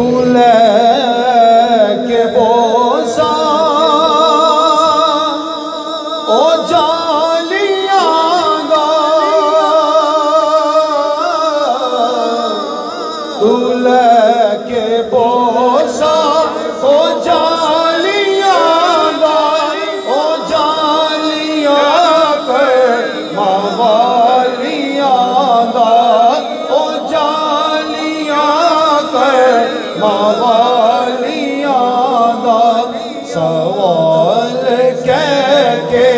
تو لے کے بوسا او جالیاں دا تو لے کے بوسا او جالیاں دا او جالیاں کر موالیاں دا او جالیاں کر موالیاں دا سوال کہہ کے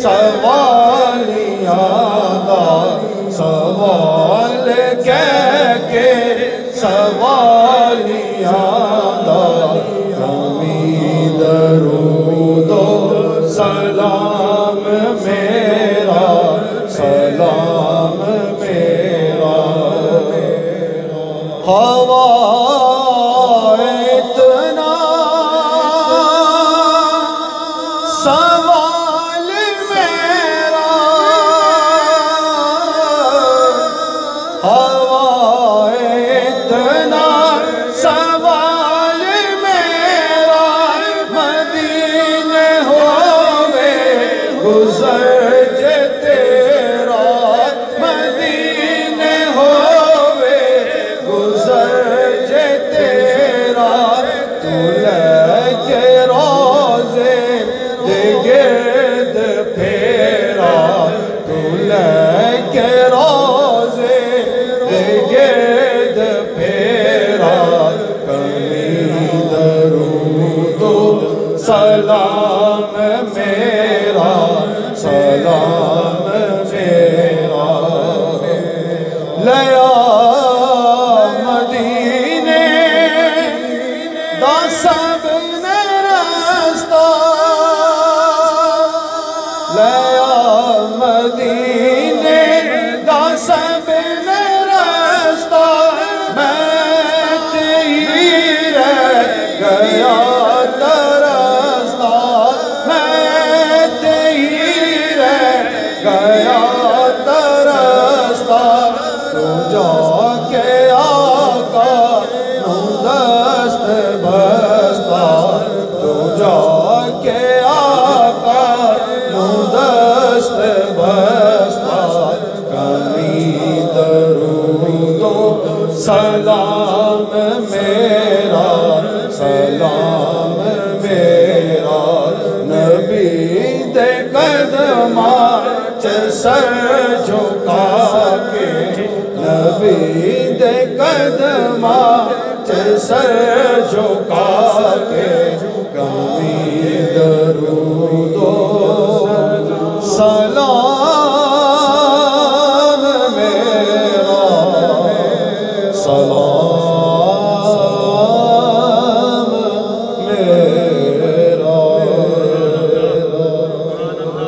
سوالیاں دا سوال کہہ کے سوالیاں دا ہمیں درود و سلام میرا سلام میرا ہوا اتنا سوال میرا ہوا اتنا سوال میرا مدینے ہوئے گزر جے تیرا مدینے ہوئے گزر جے تیرا تو لے کے روزے دے گرد پھیرا تو لے کے روزے دے گرد پھیرا کبھی درود و سلام میرا سلام میرا لیا مدینے دا سب نے رستہ لیا مدینے دا سب نے رستہ میں تیری رہ گیا ترستا میں تیری رہ گیا ترستا تو جا کے آقا نو دست بستا تو جا کے آقا نو دست بستا کبھی درود و سلام میرا سلام میرا نبی دے قدماں چ سر جھکا کے نبی دے قدماں چ سر جھکا